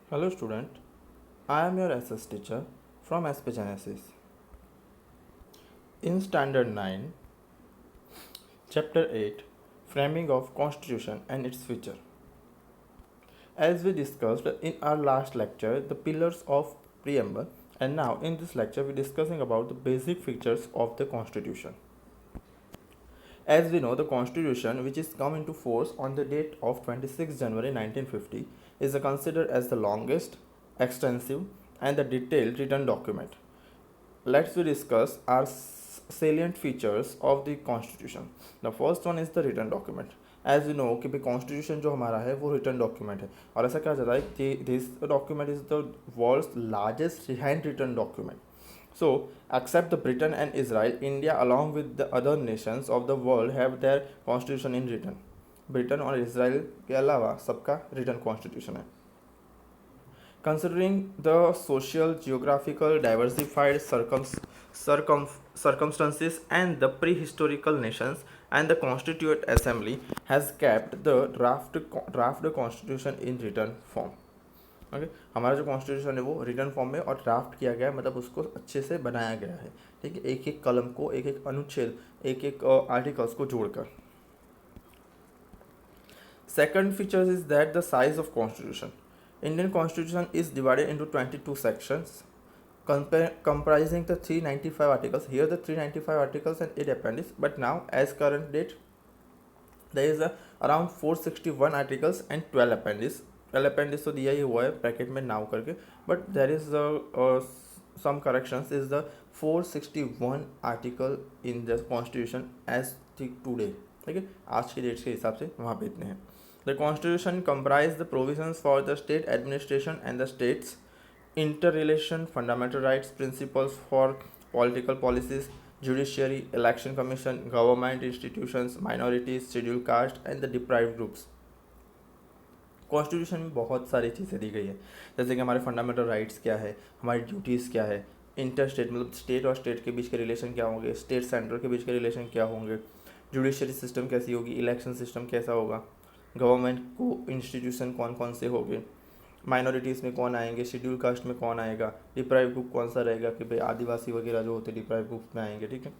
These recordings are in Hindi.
Hello student, I am your SS teacher from SP Genesis. In Standard 9, Chapter 8, Framing of Constitution and its Future. As we discussed in our last lecture, the pillars of preamble, and now in this lecture we are discussing about the basic features of the Constitution. As we know, the Constitution, which is come into force on the date of 26 January 1950, is considered as the longest, extensive, and the detailed written document. Let's we discuss our salient features of the Constitution. The first one is the written document. As you know कि भाई कॉन्स्टिट्यूशन जो हमारा है वो रिटर्न डॉक्यूमेंट है और ऐसा कहा जाता है कि this document is the world's largest handwritten document. So, except the Britain and Israel, India along with the other nations of the world have their constitution in written. Britain और इसराइल के अलावा सबका रिटर्न कॉन्स्टिट्यूशन है. Considering the social, geographical, diversified circumstances and the prehistorical nations, and the Constituent Assembly has kept the draft constitution in written form. Okay हमारा जो कॉन्स्टिट्यूशन है वो रिटर्न फॉर्म में और ड्राफ्ट किया गया है, मतलब उसको अच्छे से बनाया गया है. ठीक है, एक एक कलम को, एक एक अनुच्छेद, एक एक आर्टिकल्स को जोड़कर. Second features is that the size of constitution. Indian Constitution is divided into 22 sections comprising the 395 articles. Here the 395 articles and 8 appendices, but now as current date there is around 461 articles and 12 appendices. 12 appendices तो दिया ही हुआ है ब्रैकेट में नाउ करके, but there is some corrections is the 461 article in the constitution as today. ठीक है, आज की डेट के हिसाब से वहाँ पे इतने हैं. The Constitution comprised the provisions for the state administration and the states' interrelation, fundamental rights, principles for political policies, judiciary, election commission, government institutions, minorities, scheduled caste, and the deprived groups. Constitution में बहुत सारी चीज़ें दी गई है, जैसे कि हमारे फंडामेंटल राइट्स क्या है, हमारी ड्यूटीज़ क्या है, इंटर स्टेट मतलब स्टेट और स्टेट के बीच के रिलेशन क्या होंगे, स्टेट सेंट्रल के बीच के रिलेशन क्या होंगे, जुडिशरी सिस्टम कैसी होगी, इलेक्शन सिस्टम कैसा होगा, गवर्नमेंट को इंस्टीट्यूशन कौन कौन से होंगे, माइनॉरिटीज़ में कौन आएंगे, शेड्यूल कास्ट में कौन आएगा, डिप्राइव ग्रुप कौन सा रहेगा कि भाई आदिवासी वगैरह जो होते हैं डिप्राइव ग्रुप में आएंगे. ठीक है,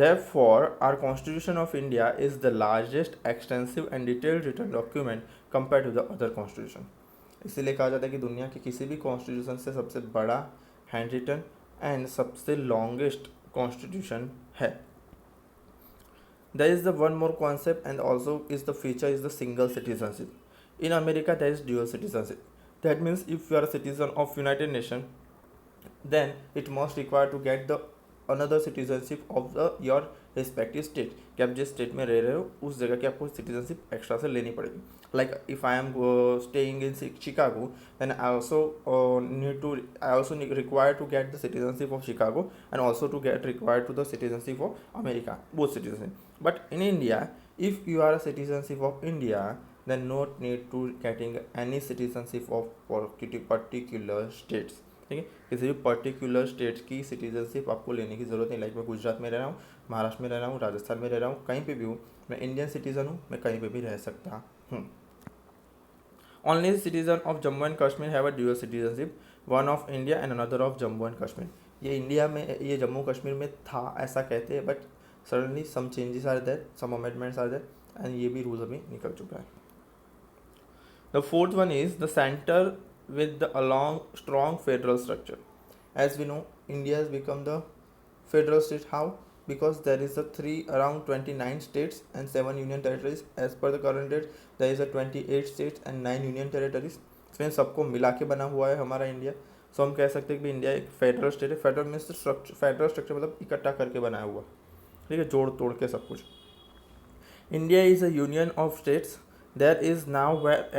Therefore, our Constitution of India is the largest, extensive and detailed written document compared to the other constitution. इसीलिए कहा जाता है कि दुनिया के किसी भी कॉन्स्टिट्यूशन से सबसे बड़ा हैंड रिटन एंड सबसे लॉन्गेस्ट कॉन्स्टिट्यूशन है. There is the one more concept and also is the feature is the single citizenship. In America there is dual citizenship. That means if you are a citizen of United Nations, then it must require to get the another citizenship of the your respective state. कि आप जिस स्टेट में रह रहे हो उस जगह की आपको सिटीजनशिप एक्स्ट्रा से लेनी पड़ेगी. Like if I am staying in Chicago, then I also require to get the citizenship of Chicago and also to get required to the citizenship of America, both citizenship. But in India, if you are a citizenship of India, then not need to getting any citizenship of particular states. ठीक है, किसी भी पर्टिकुलर स्टेट की सिटीजनशिप आपको लेने की ज़रूरत नहीं. लाइक मैं गुजरात में रह रहा हूँ, महाराष्ट्र में रह रहा हूँ, राजस्थान में रह रहा हूँ, कहीं पे भी हूँ, मैं इंडियन सिटीज़न हूँ, मैं कहीं पे भी रह सकता हूँ. Only citizen of Jammu and Kashmir have a dual citizenship, one of India and another of Jammu and Kashmir. ये इंडिया में, ये जम्मू कश्मीर में था ऐसा कहते हैं, but suddenly some changes are there, some amendments are there, and ये भी रूल अभी निकल चुका है. The fourth one is the centre with the along strong federal structure. As we know, India has become the federal state. How? Because there is around 29 states and 7 union territories. As per the current date, there is 28 states and 9 union territories. इसमें सबको मिला के बना हुआ है हमारा इंडिया. सो हम कह सकते हैं कि इंडिया एक फेडरल स्टेट है. Federal means structure, federal structure मतलब इकट्ठा करके बनाया हुआ. ठीक है, जोड़ तोड़ के सब कुछ. India is a union of states. There is now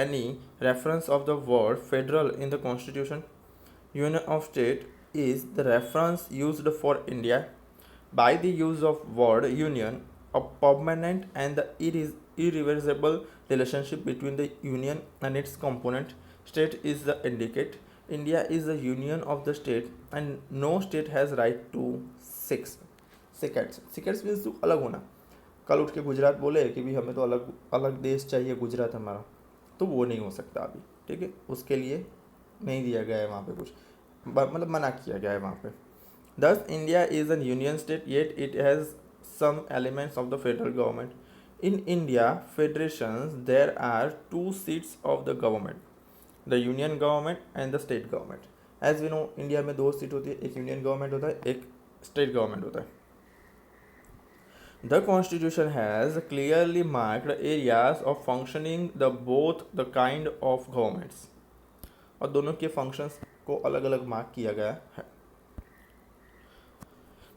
any reference of the word federal in the constitution. Union of state is the reference used for India. By the use of word union, a permanent and the irreversible relationship between the union and its component state is the indicate. India is the union of the state and no state has right to six secrets. Secrets means to अलग होना. कल उठ के गुजरात बोले कि भी हमें तो अलग अलग देश चाहिए, गुजरात हमारा, तो वो नहीं हो सकता अभी. ठीक है, उसके लिए नहीं दिया गया है वहाँ पे कुछ, मतलब मना किया गया है वहाँ पे. Thus, India is a union state, yet it has some elements of the federal government. In India, federations, there are two seats of the government, the union government and the state government. As we know, India में दो सीट होती है, एक यूनियन गवर्नमेंट होता है, एक स्टेट गवर्नमेंट होता है. The constitution has clearly marked areas of functioning the both the kind of governments. और दोनों के functions को अलग अलग मार्क किया गया है.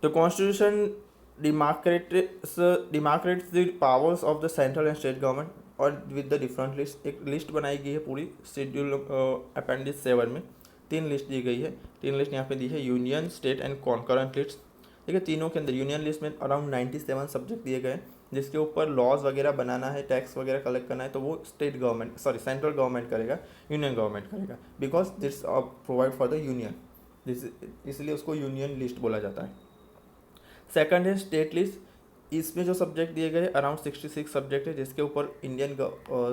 The constitution demarcates the powers of the central and state government और with the different list. एक लिस्ट बनाई गई है पूरी शेड्यूल अपेंडिक्स 7 में. 3 लिस्ट दी गई है. 3 लिस्ट यहाँ पे दी है, union, state and concurrent list. ठीक है, तीनों के अंदर यूनियन लिस्ट में अराउंड 97 सब्जेक्ट दिए गए हैं, जिसके ऊपर लॉज वगैरह बनाना है, टैक्स वगैरह कलेक्ट करना है, तो वो स्टेट गवर्नमेंट सेंट्रल गवर्नमेंट करेगा, यूनियन गवर्नमेंट करेगा, because this provide for the union, इसलिए उसको यूनियन लिस्ट बोला जाता है. सेकंड है स्टेट लिस्ट. इसमें जो सब्जेक्ट दिए गए अराउंड 66 सब्जेक्ट है, जिसके ऊपर Indian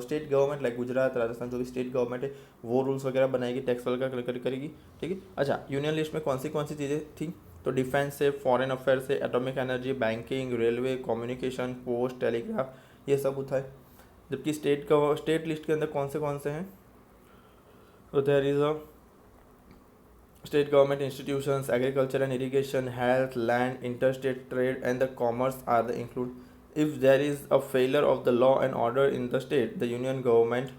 state government like Gujarat, Rajasthan, जो भी स्टेट गवर्नमेंट है वो रूल्स वगैरह बनाएगी, टैक्स वगैरह करेगी. ठीक है. अच्छा, यूनियन लिस्ट में कौन सी चीज़ें थी, तो डिफेंस है, फॉरेन अफेयर्स है, atomic energy, banking, railway, communication, post, telegraph, ये सब होता है. जबकि स्टेट लिस्ट के अंदर कौन से हैं, तो there is a state government institutions, agriculture and irrigation, health, land, interstate trade and the commerce are the include. If there is a failure of the law and order in the state, the union government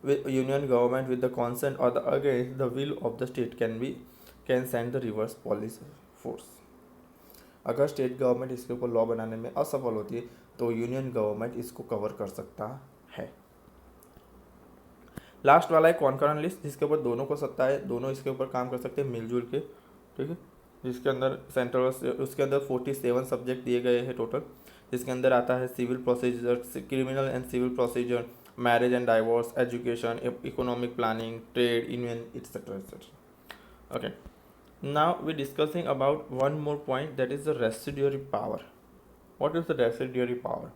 with the consent or the against the will of the state can send the reverse police force. अगर स्टेट गवर्नमेंट इसके ऊपर लॉ बनाने में असफल होती है तो यूनियन गवर्नमेंट इसको कवर कर सकता है. लास्ट वाला है कॉन्करेंट लिस्ट, जिसके ऊपर दोनों को सत्ता है, दोनों इसके ऊपर काम कर सकते हैं मिलजुल के. ठीक है, जिसके अंदर सेंट्रल, उसके अंदर 47 सब्जेक्ट दिए गए हैं टोटल, जिसके अंदर आता है civil procedure, criminal and civil procedure, marriage and divorce, education, economic planning, trade, union, etcetera etcetera. Okay, now we discussing about one more point, that is the residuary power. What is the residuary power?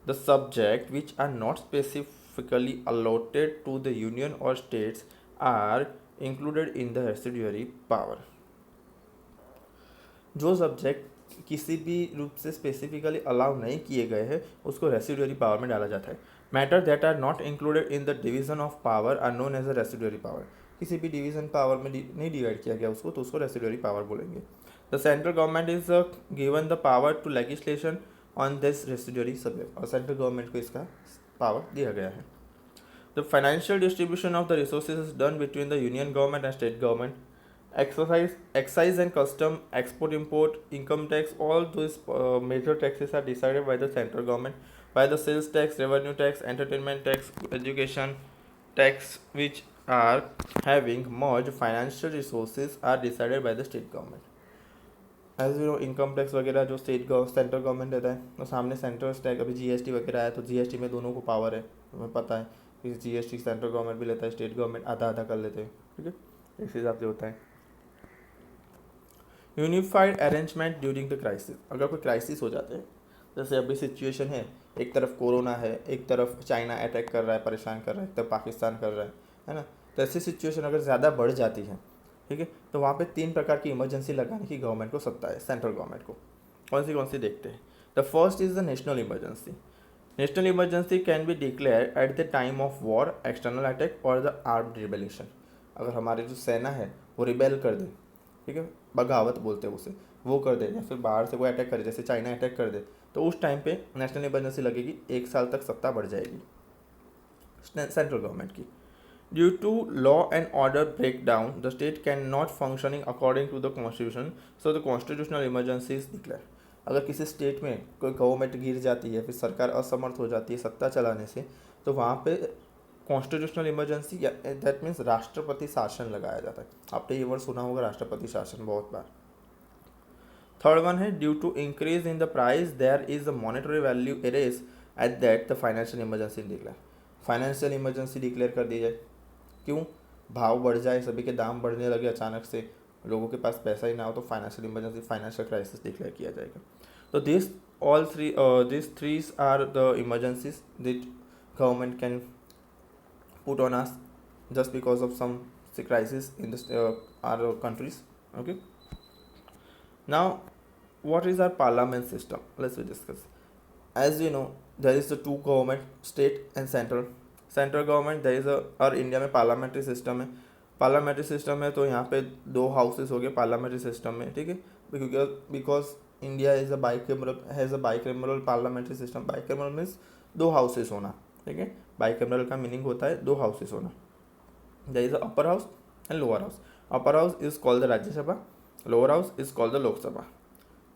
The subject which are not specifically allotted to the union or states are included in the residuary power. जो सब्जेक्ट किसी भी रूप से स्पेसिफिकली अलाउ नहीं किए गए हैं उसको रेसिडुअरी पावर में डाला जाता है. Matter that are not included in the division of power are known as a residuary power. किसी भी डिवीजन पावर में नहीं डिवाइड किया गया उसको, तो उसको रेसिडुअरी पावर बोलेंगे. The central government is given the power to legislation on this residuary subject, और सेंट्रल गवर्नमेंट को इसका पावर दिया गया है. The financial distribution of the resources is done between the union government and state government. Excise and custom, export import, income tax, all those major taxes are decided by the central government. By the sales tax, revenue tax, entertainment tax, education tax, which are having merged financial resources, are decided by the state government. As we know income tax वगैरह जो सेंट्रल गवर्नमेंट देता है, तो सामने सेंट्रल टैक्स, अभी जीएसटी वगैरह आया तो जीएसटी में दोनों को पावर है, हमें पता है कि जीएसटी सेंट्रल गवर्नमेंट भी लेता है, स्टेट गवर्नमेंट आधा आधा कर लेते हैं. ठीक है, इस हिसाब से होता है. Unified arrangement during the crisis. अगर कोई क्राइसिस हो जाते हैं, जैसे अभी सिचुएशन है, एक तरफ कोरोना है, एक तरफ चाइना अटैक कर रहा है, परेशान कर रहा है, एक तरफ पाकिस्तान कर रहा है ना, तो ऐसी सिचुएशन अगर ज़्यादा बढ़ जाती है, ठीक है, तो वहाँ पे 3 प्रकार की इमरजेंसी लगाने की गवर्नमेंट को सत्ता है, सेंट्रल गवर्नमेंट को. कौन सी देखते हैं. The first is the national emergency. National emergency can be declare at the time of war, external attack और द आर्म्ड रिबेलेशन. अगर हमारी जो सेना है वो रिबेल कर दे, ठीक है, बगावत बोलते हैं उसे, वो कर दे, या फिर बाहर से कोई अटैक करे, जैसे चाइना अटैक कर दे, तो उस टाइम पे नेशनल इमरजेंसी लगेगी, 1 साल तक सत्ता बढ़ जाएगी सेंट्रल गवर्नमेंट की. Due to law and order break down, the state can not functioning according to the constitution, so the constitutional emergency is declare. अगर किसी स्टेट में कोई गवर्नमेंट गिर जाती है, फिर सरकार असमर्थ हो जाती है सत्ता चलाने से, तो वहाँ पे कॉन्स्टिट्यूशनल इमरजेंसी, दैट मीन्स राष्ट्रपति शासन लगाया जाता है. आपने ये वर्ड सुना होगा, राष्ट्रपति शासन, बहुत बार. थर्ड वन है due to increase in the price there is the monetary value arise at that the financial emergency declare. Financial emergency declare कर दी जाए. क्यों? भाव बढ़ जाए, सभी के दाम बढ़ने लगे अचानक से, लोगों के पास पैसा ही ना हो, तो financial emergency, financial crisis declare किया जाएगा. तो this threes are the emergencies that government can put on us just because of some crisis in our countries. Okay. Now, what is our parliament system? Let's discuss. As you know, there is the two government, state and central. Central government there is a, और इंडिया में पार्लियामेंट्री सिस्टम है. पार्लियामेंट्री सिस्टम है तो यहाँ पे दो हाउसेस हो गए पार्लियामेंट्री सिस्टम में, ठीक है. Because India is a bicameral has a bicameral parliamentary system. Bicameral means दो हाउसेस होना, ठीक है. बाइकैमरल का मीनिंग होता है दो हाउसेस होना. There is a upper house and lower house. Upper house is called the Rajya Sabha, lower house is called the Lok Sabha.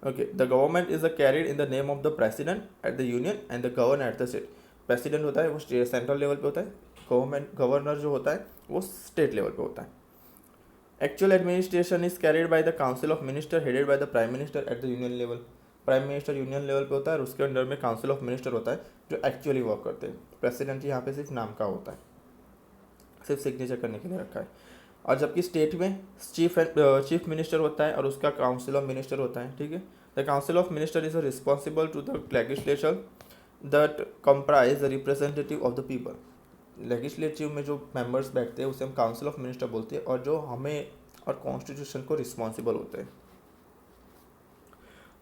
Okay, the government is carried in the name of the president at the union and the governor at the state. President होता है वो सेंट्रल लेवल पे होता है, गवर्नर जो होता है वो स्टेट लेवल पे होता है. Actual administration is carried by the council of minister headed by the prime minister at the union level. Prime minister union level पे होता है और उसके अंडर में काउंसिल ऑफ मिनिस्टर होता है जो एक्चुअली वर्क करते हैं. प्रेसिडेंट यहाँ पे सिर्फ नाम का होता है, सिर्फ सिग्नेचर करने के लिए रखा है. और जबकि स्टेट में चीफ मिनिस्टर होता है और उसका काउंसिल ऑफ मिनिस्टर होता है, ठीक है. The council of minister is responsible to the legislature that comprise the representative of the people. Legislative में जो मेंबर्स बैठते हैं उसे हम काउंसिल ऑफ मिनिस्टर बोलते हैं और जो हमें और कॉन्स्टिट्यूशन को रिस्पॉन्सिबल होते हैं.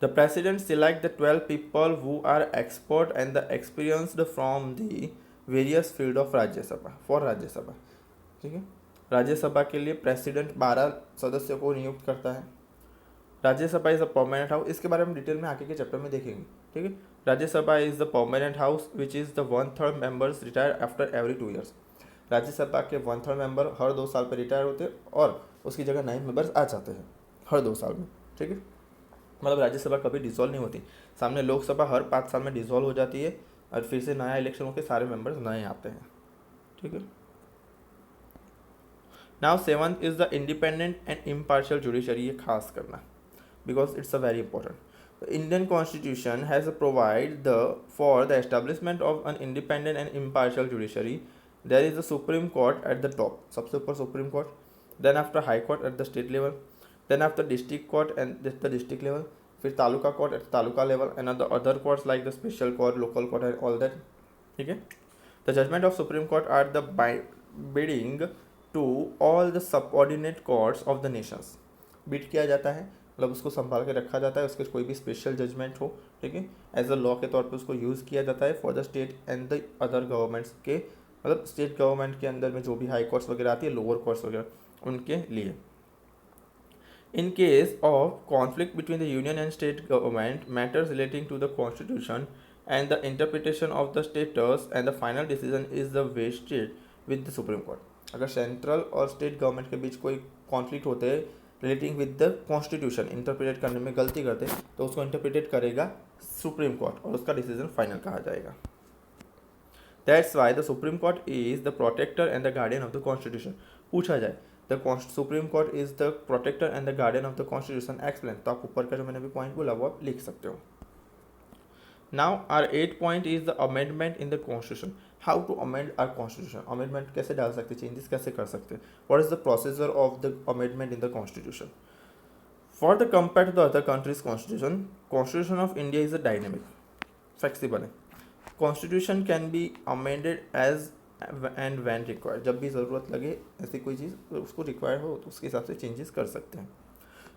The president select the 12 people who are expert and the experienced from the various field of Rajya Sabha for Rajya Sabha, ठीक है. राज्यसभा के लिए प्रेसिडेंट 12 सदस्यों को नियुक्त करता है. Rajya Sabha is a permanent house. इसके बारे में डिटेल में आगे के चैप्टर में देखेंगे, ठीक है. Rajya Sabha is the permanent house which is the 1/3 members retire after every 2 years. Rajya Sabha के 1/3 मेंबर हर 2 साल पर रिटायर होते हैं और उसकी जगह नए मेंबर्स आ जाते हैं हर 2 साल में, ठीक है. मतलब राज्यसभा कभी डिसॉल्व नहीं होती. सामने लोकसभा हर 5 साल में डिसॉल्व हो जाती है और फिर से नया इलेक्शन होकर सारे मेंबर्स नए आते हैं, ठीक है. Now 7th is the independent and impartial judiciary. ये खास करना because it's a very important. Indian constitution has provide the for the establishment of an independent and impartial judiciary. There is the supreme court at the top, सबसे ऊपर supreme court. Then after high court at the state level. Then after district court and the district level. फिर taluka court at taluka level and other courts like the special court, local court and all that, ठीक है. The judgement of supreme court are the binding to all the subordinate courts of the nations. बिट किया जाता है मतलब उसको संभाल के रखा जाता है, उसके कोई भी स्पेशल जजमेंट हो, ठीक है, एज अ लॉ के तौर पे उसको यूज़ किया जाता है for the state and the other governments के, मतलब स्टेट गवर्नमेंट के अंदर में जो भी हाई कोर्ट्स वगैरह आती है, लोअर कोर्ट्स वगैरह, उनके लिए. In case of conflict between the union and state government matters relating to the constitution and the interpretation of the status and the final decision is the vested with the supreme court. अगर सेंट्रल और स्टेट गवर्नमेंट के बीच कोई कॉन्फ्लिक्ट होते हैं relating with the constitution, interpret करने में गलती करते तो उसको इंटरप्रिटेट करेगा सुप्रीम कोर्ट और उसका डिसीजन फाइनल कहा जाएगा. That's why the supreme court is the protector and the guardian of the constitution. पूछा जाए the supreme court is the protector and the guardian of the constitution explain, तो आप ऊपर का जो मैंने अभी पॉइंट बोला वो आप लिख सकते हो. Now our 8th point is the amendment in the constitution. How to amend our constitution. Amendment कैसे डाल सकते, चेंजेस कैसे कर सकते, what is the procedure of the amendment in the constitution. For the compare to the other countries constitution, constitution of India is a dynamic, flexible है. Constitution can be amended as and when required. जब भी ज़रूरत लगे ऐसी कोई चीज़ उसको रिक्वायर हो तो उसके हिसाब से चेंजेस कर सकते हैं.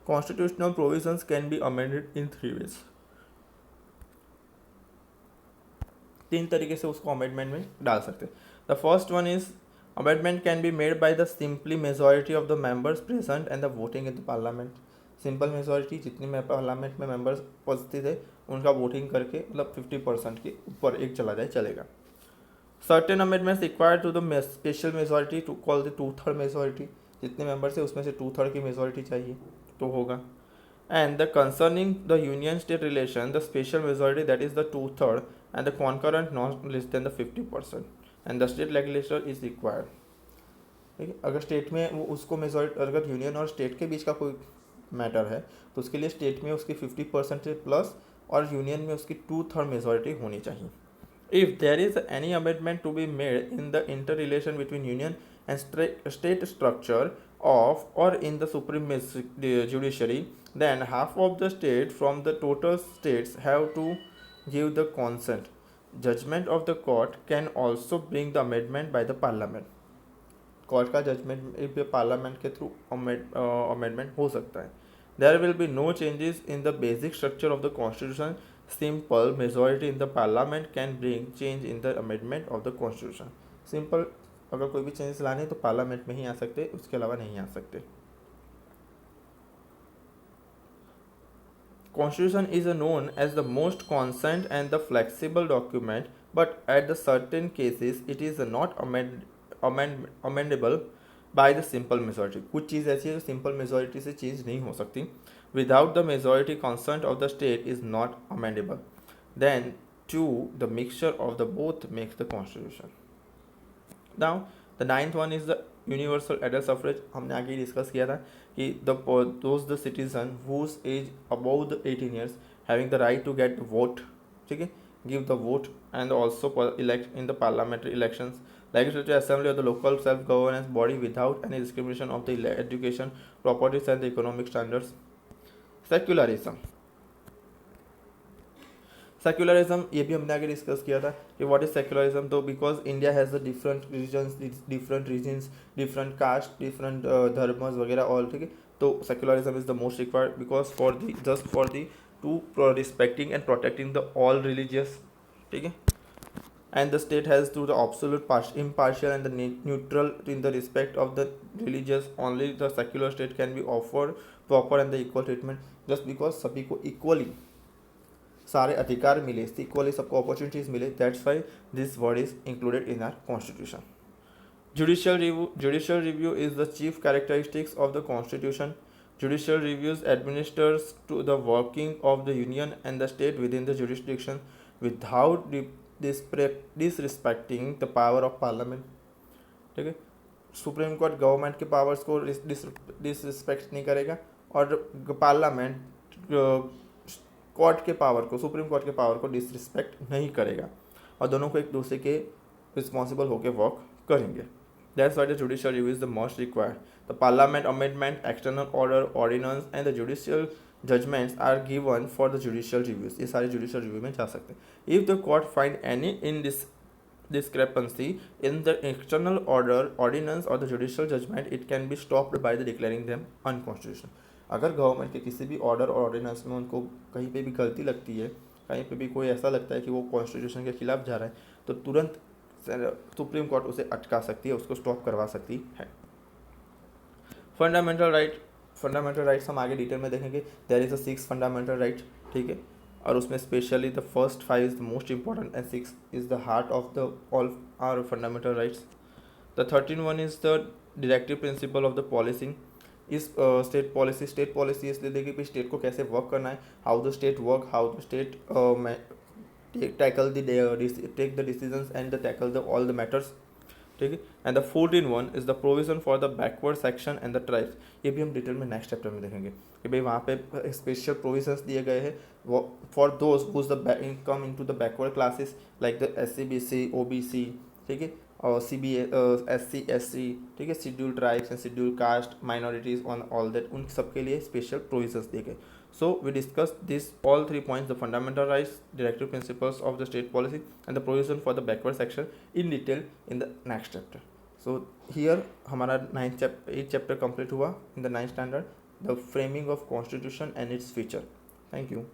Constitutional provisions can be amended in 3 ways. 3 तरीके से उसको अमेंडमेंट में डाल सकते हैं. The first one is amendment can be made by the simply majority of the members present and the voting in the parliament. Simple majority, जितने में पार्लियामेंट में मेंबर्स उपस्थित है उनका वोटिंग करके मतलब 50% के ऊपर एक चला जाए चलेगा. Certain amendments required to the special majority to call the 2/3 majority. जितने मेंबर्स है उसमें से 2/3 की मेजॉरिटी चाहिए तो होगा. And the concerning the union state relation, the special majority that is the 2/3 and the concurrent not less than the 50% and the state legislature is required. ठीक है, अगर स्टेट में वो उसको मेजॉरिटी, अगर यूनियन और स्टेट के बीच का कोई मैटर है तो उसके लिए स्टेट में उसकी 50% से प्लस और यूनियन में उसकी 2/3 मेजॉरिटी होनी चाहिए. If there is any amendment to be made in the interrelation between union and state structure of or in the supreme judiciary, then half of the state from the total states have to give the consent. Judgment of the court can also bring the amendment by the parliament. Court का जजमेंट पार्लियामेंट के थ्रू अमेंडमेंट हो सकता है. There will be no changes in the basic structure of the constitution. Simple majority in the parliament can bring change in the amendment of the constitution. Simple, अगर कोई भी चेंजेस लाने तो पार्लियामेंट में ही आ सकते, उसके अलावा नहीं आ सकते. Constitution is known as the most constant and the flexible document, but at the certain cases it is not amendable by the simple majority. कुछ चीज़ ऐसी है जो simple majority से चेंज नहीं हो सकती. Without the majority consent of the state is not amendable. Then two, the mixture of the both makes the constitution. Now the ninth one is the universal adult suffrage. हमने आगे डिस्कस किया था कि the citizen whose age above the 18 years having the right to get vote, ठीक है, give the vote and also elect in the parliamentary elections, legislative assembly or the local self-governance body without any discrimination of the education, properties and the economic standards. Secularism ये भी हमने आगे डिस्कस किया था कि व्हाट इज सेक्युलरिज्म. तो because India has the different regions, different caste, different धर्मस वगैरह ऑल, ठीक है. तो secularism is the most required because for the to respecting and protecting the all religious, ठीक है. And the state has to the absolute impartial and the neutral in the respect of the religious. Only the secular state can be offered proper and the equal treatment. Just because सभी को equally सारे अधिकार मिले, इक्वली सबको अपॉर्चुनिटीज़ मिले, that's why this word is included in our constitution. Judicial review is the chief characteristics of the constitution. Judicial reviews administers to the working of the union and the state within the jurisdiction without disrespecting the power of parliament, ठीक है. सुप्रीम कोर्ट गवर्नमेंट के पावर्स को डिसरिस्पेक्ट नहीं करेगा और पार्लियामेंट कोर्ट के पावर को, सुप्रीम कोर्ट के पावर को डिसरिस्पेक्ट नहीं करेगा और दोनों को एक दूसरे के रिस्पॉन्सिबल होकर वर्क करेंगे. That's why the judicial review is the most required. The parliament amendment, external order, ordinance and the judicial judgements are given for the judicial reviews. ये सारे जुडिशियल रिव्यू में जा सकते हैं. If the court find any in discrepancy in the external order, ordinance or the judicial judgment, it can be stopped by the declaring them unconstitutional. अगर गवर्नमेंट के किसी भी ऑर्डर और ऑर्डिनेंस में उनको कहीं पे भी गलती लगती है, कहीं पे भी कोई ऐसा लगता है कि वो कॉन्स्टिट्यूशन के खिलाफ जा रहा है, तो तुरंत सुप्रीम कोर्ट उसे अटका सकती है, उसको स्टॉप करवा सकती है. फंडामेंटल राइट्स हम आगे डिटेल में देखेंगे. There is a 6 fundamental right, ठीक है, और उसमें specially the first 5 is the most important and 6 is the heart of the all our fundamental rights. The 13 one is the directive principle of the policing. इस स्टेट पॉलिसी इसलिए देखिए कि स्टेट को कैसे वर्क करना है, how the state work, how the state take the decisions and the tackle the all the matters, ठीक है. And the 14 one is the provision for the backward section and the tribes. ये भी हम डिटेल में नेक्स्ट चैप्टर में देखेंगे कि भाई वहाँ पे स्पेशल प्रोविजंस दिए गए हैं for those who the come into the backward classes like the SC BC OBC, ठीक है, और CBA SC SC, ठीक है, schedule tribes and schedule caste, minorities on all that, उन सब के लिए स्पेशल प्रोविजंस दिए गए. So we discussed this all 3 points: the fundamental rights, directive principles of the state policy, and the provision for the backward section in detail in the next chapter. So here हमारा 8th chapter complete हुआ in the 9th standard, the framing of constitution and its feature. Thank you.